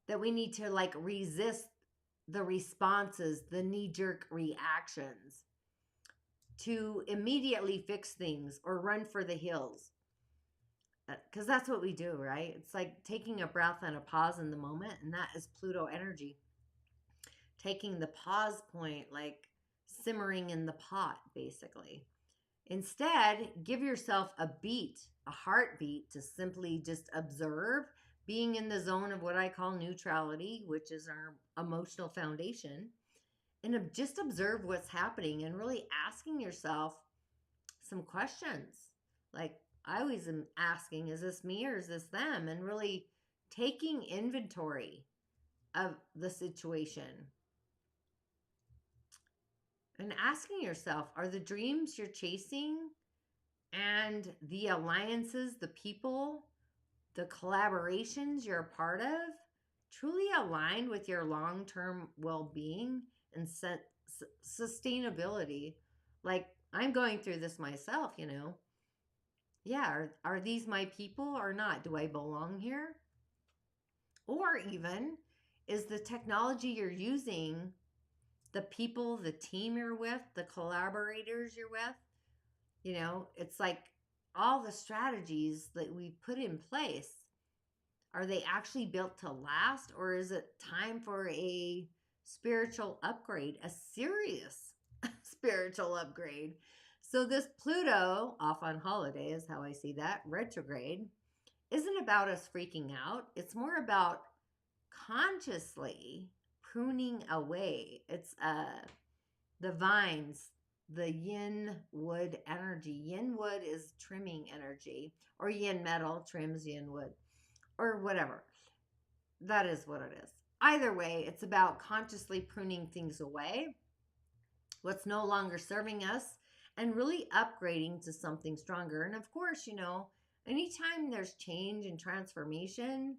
that we need to like resist the responses, the knee-jerk reactions, to immediately fix things or run for the hills. Because that's what we do, right? It's like taking a breath and a pause in the moment, and that is Pluto energy. Taking the pause point, like simmering in the pot, basically. Instead, give yourself a beat, a heartbeat, to simply just observe, being in the zone of what I call neutrality, which is our emotional foundation, and just observe what's happening and really asking yourself some questions. Like I always am asking, is this me or is this them? And really taking inventory of the situation and asking yourself, are the dreams you're chasing and the alliances, the people, the collaborations you're a part of truly aligned with your long-term well-being and sustainability? Like I'm going through this myself, you know. Yeah, are these my people or not? Do I belong here? Or even, is the technology you're using, the people, the team you're with, the collaborators you're with, you know, it's like all the strategies that we put in place, are they actually built to last, or is it time for a spiritual upgrade, a serious spiritual upgrade? So this Pluto off on holiday is how I see that retrograde isn't about us freaking out. It's more about consciously pruning away. It's the vines, the yin wood energy. Yin wood is trimming energy, or yin metal trims yin wood, or whatever. That is what it is. Either way, it's about consciously pruning things away, what's no longer serving us, and really upgrading to something stronger. And of course, you know, anytime there's change and transformation,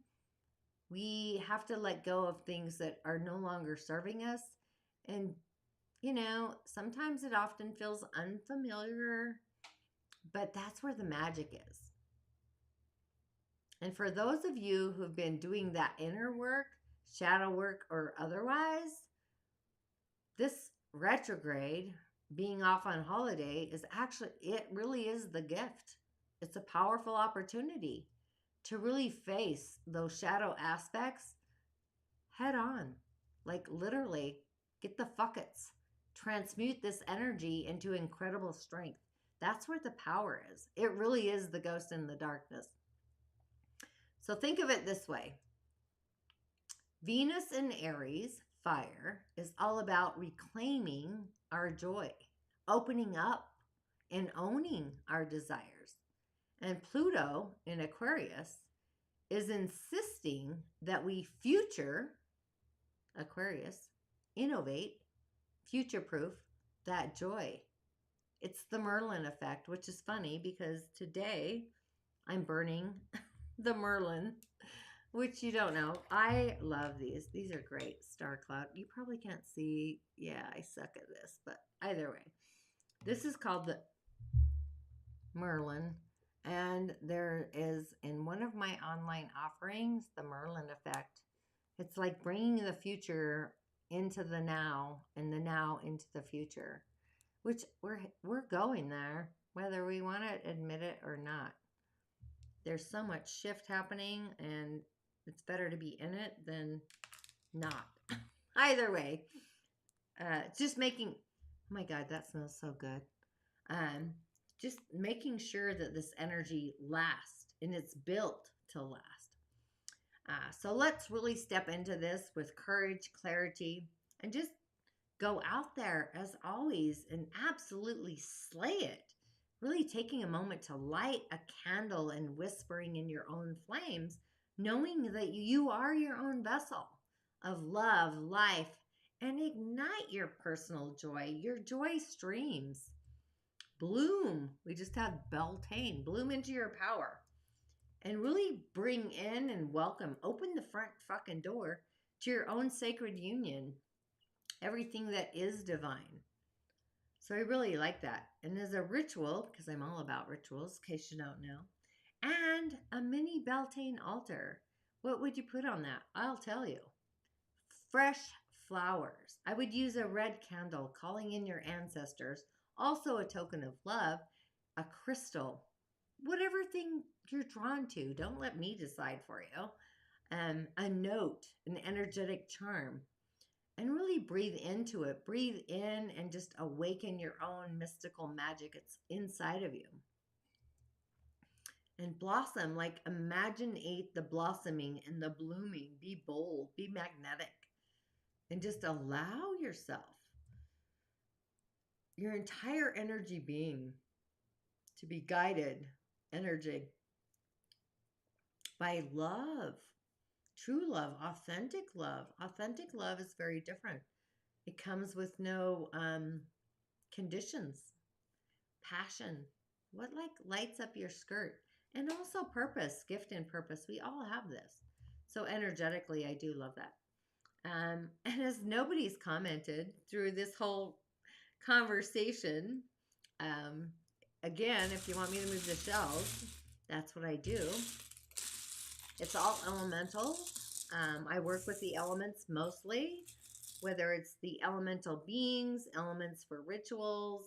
we have to let go of things that are no longer serving us. And, you know, sometimes it often feels unfamiliar, but that's where the magic is. And for those of you who've been doing that inner work, shadow work, or otherwise, this retrograde being off on holiday is actually, it really is the gift. It's a powerful opportunity to really face those shadow aspects head on. Like literally, get the fuckets. Transmute this energy into incredible strength. That's where the power is. It really is the ghost in the darkness. So think of it this way. Venus in Aries, fire, is all about reclaiming our joy, opening up and owning our desires. And Pluto in Aquarius is insisting that we future Aquarius, innovate, future proof that joy. It's the Merlin effect, which is funny because today I'm burning the Merlin, which you don't know. I love these. These are great. Star Cloud. You probably can't see. Yeah, I suck at this, but either way. This is called the Merlin. And there is in one of my online offerings, the Merlin effect. It's like bringing the future into the now and the now into the future, which we're going there, whether we want to admit it or not. There's so much shift happening, and it's better to be in it than not. Either way, just making. Oh my God, that smells so good. Um, just making sure that this energy lasts, and it's built to last. So let's really step into this with courage, clarity, and just go out there as always and absolutely slay it. Really taking a moment to light a candle and whispering in your own flames, knowing that you are your own vessel of love, life, and ignite your personal joy, your joy streams. Bloom. We just had Beltane. Bloom into your power. And really bring in and welcome, open the front fucking door to your own sacred union, everything that is divine. So I really like that. And as a ritual, because I'm all about rituals, in case you don't know, and a mini Beltane altar. What would you put on that? I'll tell you. Fresh flowers. I would use a red candle, calling in your ancestors, also a token of love, a crystal, whatever thing you're drawn to. Don't let me decide for you. A note, an energetic charm, and really breathe into it. Breathe in and just awaken your own mystical magic. It's inside of you. And blossom, like imagine the blossoming and the blooming. Be bold, be magnetic, and just allow yourself, your entire energy being, to be guided energy by love, true love, authentic love. Authentic love is very different. It comes with no conditions, passion, what like lights up your skirt, and also purpose, gift and purpose. We all have this. So energetically, I do love that. And as nobody's commented through this whole conversation, again, if you want me to move the shells, that's what I do. It's all elemental. I work with the elements mostly, whether it's the elemental beings, elements for rituals,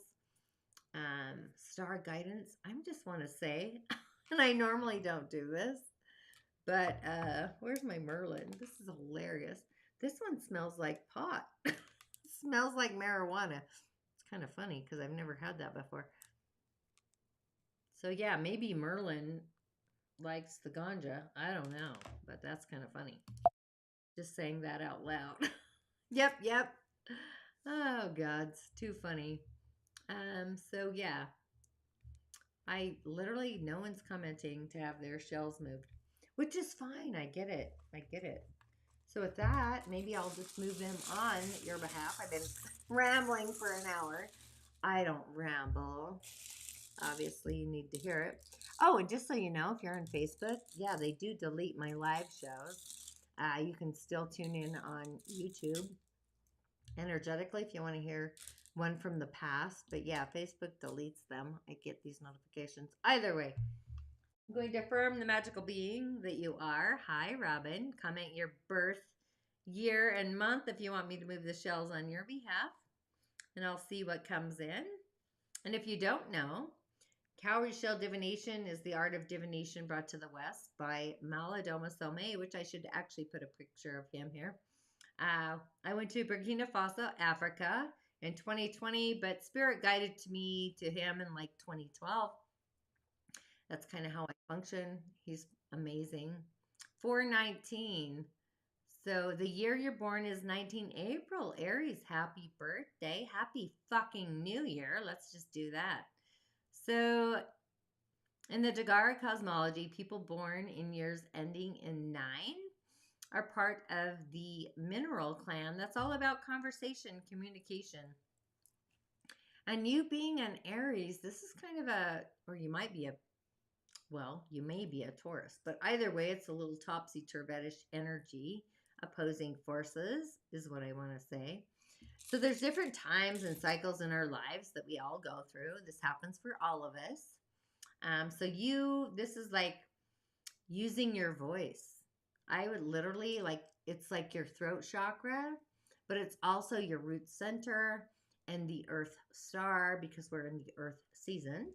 star guidance. I just want to say, and I normally don't do this, but where's my Merlin? This is hilarious. This one smells like pot. Smells like marijuana. It's kind of funny because I've never had that before. So yeah, maybe Merlin likes the ganja. I don't know, but that's kind of funny. Just saying that out loud. Yep. Oh God, it's too funny. So yeah, I literally, no one's commenting to have their shells moved, which is fine. I get it. So with that, maybe I'll just move them on your behalf. I've been rambling for an hour. I don't ramble. Obviously, you need to hear it. Oh, and just so you know, if you're on Facebook, yeah, they do delete my live shows. You can still tune in on YouTube energetically if you want to hear one from the past. But yeah, Facebook deletes them. I get these notifications. Either way, I'm going to affirm the magical being that you are. Hi, Robin. Comment your birth year and month if you want me to move the shells on your behalf. And I'll see what comes in. And if you don't know, Cowrie Shell Divination is the art of divination brought to the West by Malidoma Somé, which I should actually put a picture of him here. I went to Burkina Faso, Africa in 2020, but Spirit guided me to him in like 2012. That's kind of how I function. He's amazing. 419. So the year you're born is 19 April. Aries, happy birthday. Happy fucking New Year. Let's just do that. So In the Dagara cosmology, people born in years ending in 9 are part of the mineral clan. That's all about conversation, communication. And you being an Aries, this is kind of a, or you might be a, well, you may be a Taurus, but either way, it's a little topsy-turvetish energy. Opposing forces is what I want to say. So there's different times and cycles in our lives that we all go through. This happens for all of us. This is like using your voice. I would literally it's like your throat chakra, but it's also your root center and the earth star because we're in the earth season.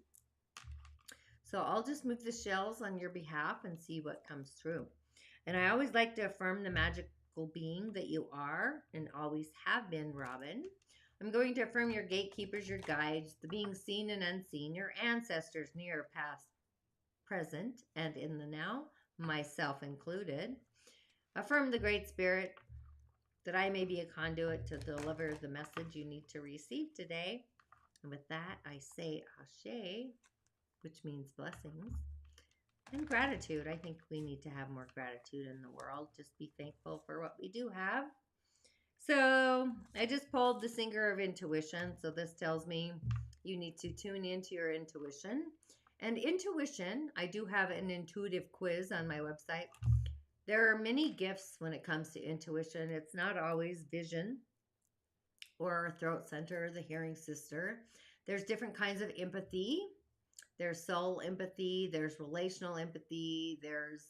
So I'll just move the shells on your behalf and see what comes through. And I always like to affirm the magical being that you are and always have been, Robin. I'm going to affirm your gatekeepers, your guides, the being seen and unseen, your ancestors near, past, present, and in the now, myself included. Affirm the Great Spirit that I may be a conduit to deliver the message you need to receive today. And with that, I say Ashe, which means blessings. And gratitude. I think we need to have more gratitude in the world. Just be thankful for what we do have. So I just pulled the Singer of Intuition. So this tells me you need to tune into your intuition. And intuition, I do have an intuitive quiz on my website. There are many gifts when it comes to intuition. It's not always vision or throat center, the hearing sister. There's different kinds of empathy. There's soul empathy. There's relational empathy. There's,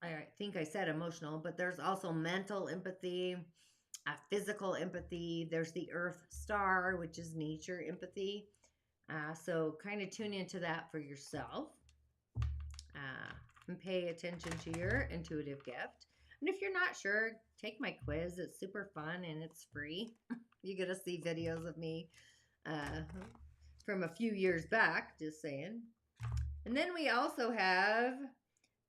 I think I said emotional, but there's also mental empathy, physical empathy. There's the earth star, which is nature empathy. So kind of tune into that for yourself. And pay attention to your intuitive gift. And if you're not sure, take my quiz. It's super fun and it's free. You get to see videos of me from a few years back, just saying. And then we also have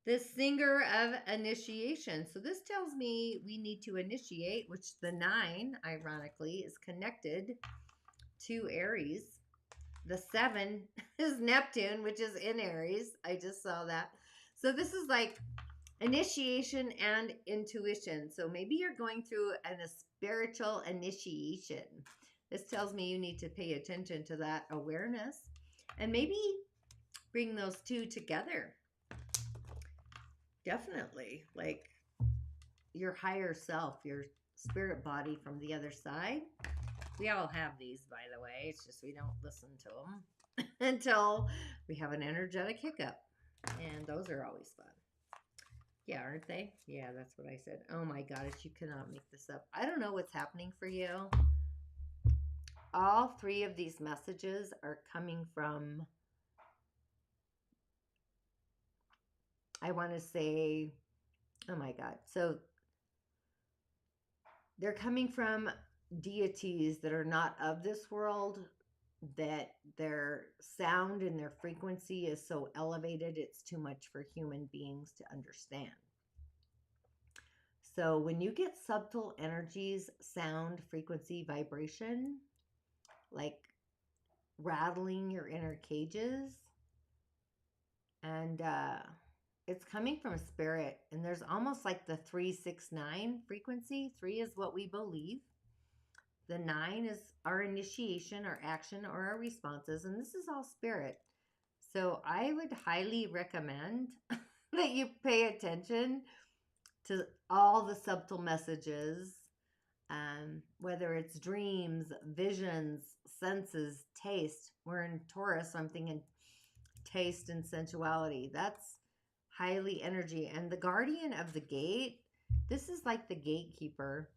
the Singer of Initiation. So this tells me we need to initiate, which the 9, ironically, is connected to Aries. The 7 is Neptune, which is in Aries. I just saw that. So this is like initiation and intuition. So maybe you're going through a spiritual initiation. This tells me you need to pay attention to that awareness and maybe bring those two together. Definitely. Like your higher self, your spirit body from the other side. We all have these, by the way. It's just we don't listen to them until we have an energetic hiccup. And those are always fun. Yeah, aren't they? Yeah, that's what I said. Oh my gosh, you cannot make this up. I don't know what's happening for you. All 3 of these messages are coming from, I want to say, oh my God. So they're coming from deities that are not of this world, that their sound and their frequency is so elevated, it's too much for human beings to understand. So when you get subtle energies, sound, frequency, vibration, like rattling your inner cages, and it's coming from spirit, and there's almost like the 369 frequency. 3 is what we believe. The 9 is our initiation, our action, or our responses, and this is all spirit. So I would highly recommend that you pay attention to all the subtle messages, whether it's dreams, visions, senses, taste. We're in Taurus, so I'm thinking taste and sensuality. That's highly energy. And the guardian of the gate, this is like the gatekeeper.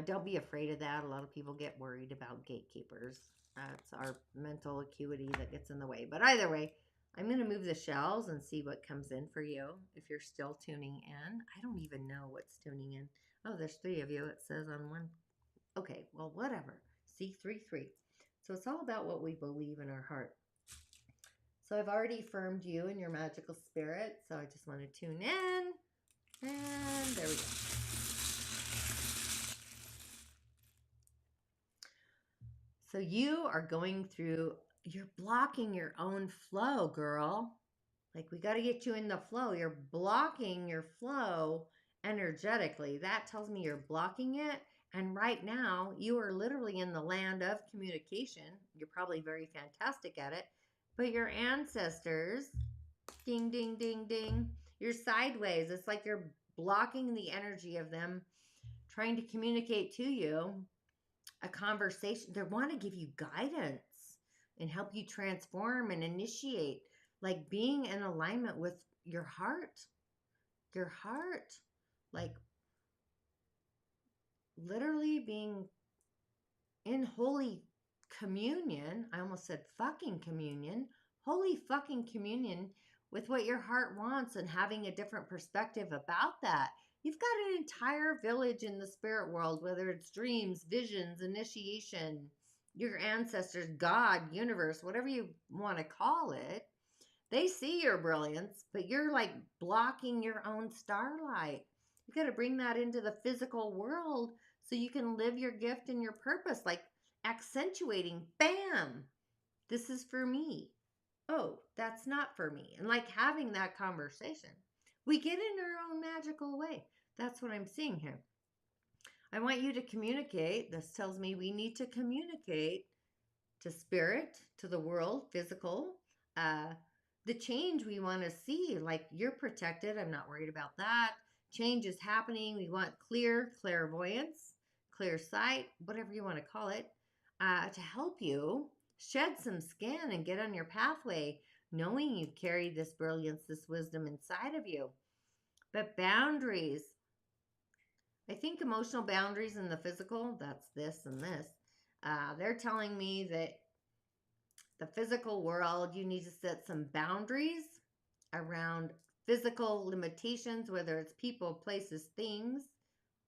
Don't be afraid of that. A lot of people get worried about gatekeepers. It's our mental acuity that gets in the way. But either way, I'm going to move the shells and see what comes in for you if you're still tuning in. I don't even know what's tuning in. Oh, there's 3 of you. It says on one. Okay, well, whatever. See, 3, 3. So it's all about what we believe in our heart. So I've already affirmed you and your magical spirit. So I just want to tune in. And there we go. So you are going through you're blocking your own flow, girl. Like, we got to get you in the flow. You're blocking your flow energetically. That tells me you're blocking it. And right now, you are literally in the land of communication. You're probably very fantastic at it. But your ancestors, ding, ding, ding, ding, you're sideways. It's like you're blocking the energy of them trying to communicate to you a conversation. They want to give you guidance and help you transform and initiate, like being in alignment with your heart. Your heart. Like literally being in holy communion. I almost said fucking communion. Holy fucking communion with what your heart wants and having a different perspective about that. You've got an entire village in the spirit world, whether it's dreams, visions, initiation, your ancestors, God, universe, whatever you want to call it. They see your brilliance, but you're like blocking your own starlight. You got to bring that into the physical world so you can live your gift and your purpose, like accentuating, bam, this is for me. Oh, that's not for me. And like having that conversation. We get in our own magical way. That's what I'm seeing here. I want you to communicate. This tells me we need to communicate to spirit, to the world, physical, the change we want to see. Like, you're protected. I'm not worried about that. Change is happening. We want clairvoyance, clear sight, whatever you want to call it, to help you shed some skin and get on your pathway, knowing you carry this brilliance, this wisdom inside of you. But boundaries, I think emotional boundaries in the physical, that's this and this. They're telling me that the physical world, you need to set some boundaries around physical limitations, whether it's people, places, things,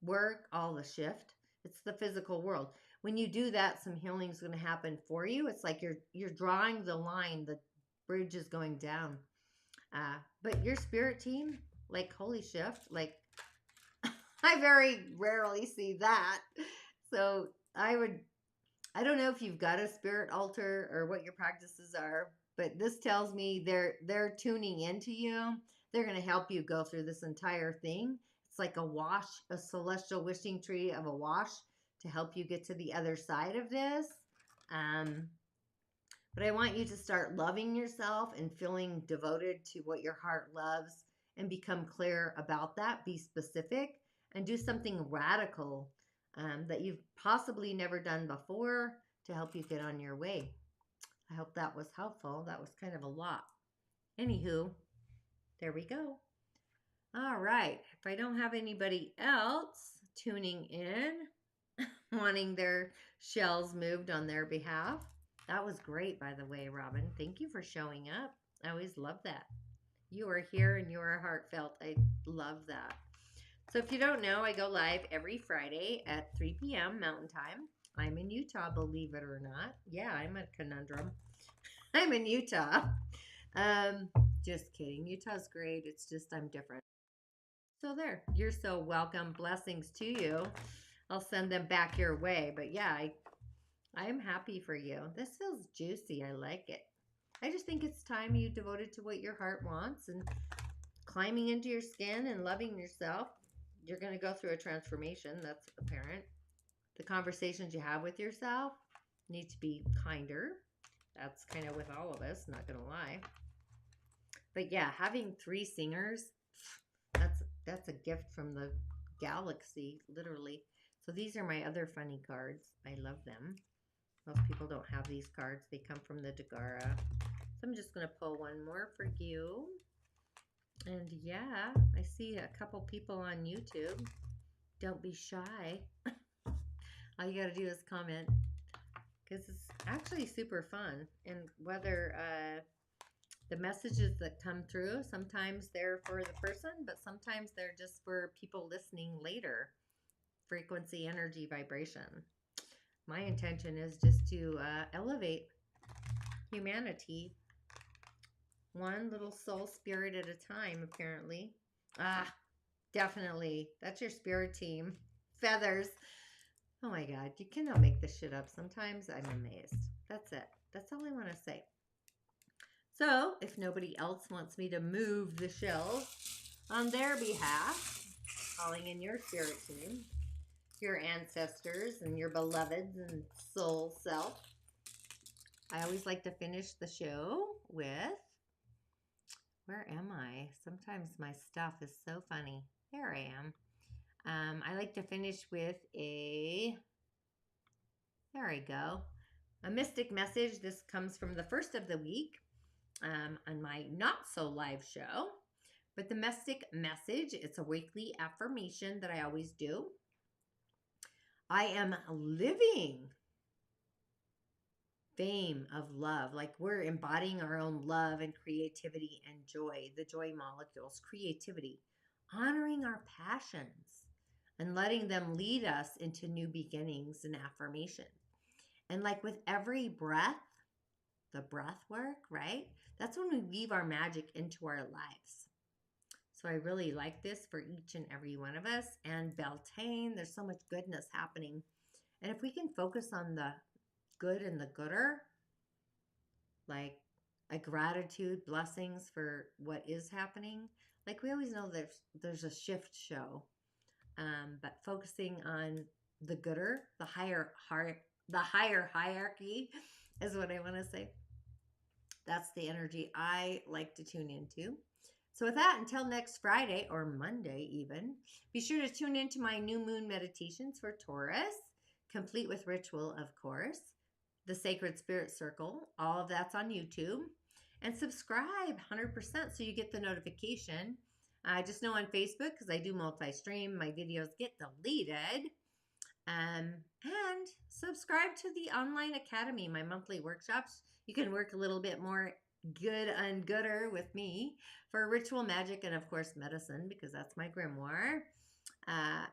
work, all the shift. It's the physical world. When you do that, some healing is going to happen for you. It's like you're drawing the line, the bridge is going down. But your spirit team, like holy shift, like I very rarely see that. So I don't know if you've got a spirit altar or what your practices are, but this tells me they're tuning into you. They're going to help you go through this entire thing. It's like a wash, a celestial wishing tree of a wash to help you get to the other side of this. But I want you to start loving yourself and feeling devoted to what your heart loves and become clear about that. Be specific and do something radical that you've possibly never done before to help you get on your way. I hope that was helpful. That was kind of a lot. Anywho, there we go. All right. If I don't have anybody else tuning in, wanting their shells moved on their behalf, that was great, by the way, Robin. Thank you for showing up. I always love that. You are here and you are heartfelt. I love that. So if you don't know, I go live every Friday at 3 p.m. Mountain Time. I'm in Utah, believe it or not. Yeah, I'm a conundrum. I'm in Utah. Just kidding. Utah's great. It's just I'm different. So there. You're so welcome. Blessings to you. I'll send them back your way. But yeah, I am happy for you. This feels juicy. I like it. I just think it's time you devoted to what your heart wants and climbing into your skin and loving yourself. You're going to go through a transformation. That's apparent. The conversations you have with yourself need to be kinder. That's kind of with all of us, not going to lie. But yeah, having 3 singers, that's a gift from the galaxy, literally. So these are my other funny cards. I love them. Most people don't have these cards. They come from the Dagara. So I'm just going to pull one more for you. And yeah, I see a couple people on YouTube. Don't be shy. All you got to do is comment, because it's actually super fun. And whether the messages that come through, sometimes they're for the person, but sometimes they're just for people listening later. Frequency, energy, vibration. My intention is just to elevate humanity one little soul spirit at a time, apparently. Definitely. That's your spirit team. Feathers. Oh my God. You cannot make this shit up. Sometimes I'm amazed. That's it. That's all I want to say. So, if nobody else wants me to move the shells on their behalf, calling in your spirit team, your ancestors, and your beloveds and soul self, I always like to finish the show with, where am I? Sometimes my stuff is so funny. There I am. I like to finish with there I go. A mystic message. This comes from the first of the week on my not so live show. But the mystic message, it's a weekly affirmation that I always do. I am living fame of love. Like we're embodying our own love and creativity and joy, the joy molecules, creativity, honoring our passions and letting them lead us into new beginnings and affirmation. And like with every breath, the breath work, right? That's when we weave our magic into our lives. So I really like this for each and every one of us. And Beltane, there's so much goodness happening. And if we can focus on the good and the gooder, like a gratitude, blessings for what is happening. Like we always know there's a shift show, but focusing on the gooder, the higher hierarchy is what I want to say. That's the energy I like to tune into. So with that, until next Friday or Monday even, be sure to tune into my new moon meditations for Taurus, complete with ritual, of course, the Sacred Spirit Circle. All of that's on YouTube. And subscribe 100% so you get the notification. I just know on Facebook, because I do multi-stream, my videos get deleted. And subscribe to the online academy, my monthly workshops. You can work a little bit more good and gooder with me for ritual magic and, of course, medicine, because that's my grimoire.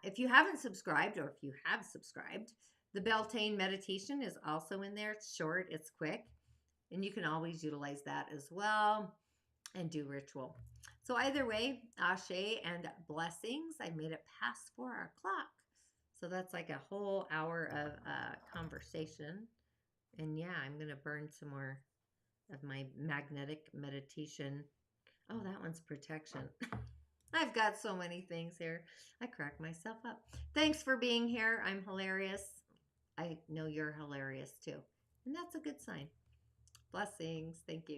If you haven't subscribed, or if you have subscribed, the Beltane meditation is also in there. It's short, it's quick, and you can always utilize that as well and do ritual. So either way, ashe and blessings. I made it past 4 o'clock. So that's like a whole hour of conversation. And yeah, I'm going to burn some more of my magnetic meditation. Oh, that one's protection. I've got so many things here. I crack myself up. Thanks for being here. I'm hilarious. I know you're hilarious too. And that's a good sign. Blessings. Thank you.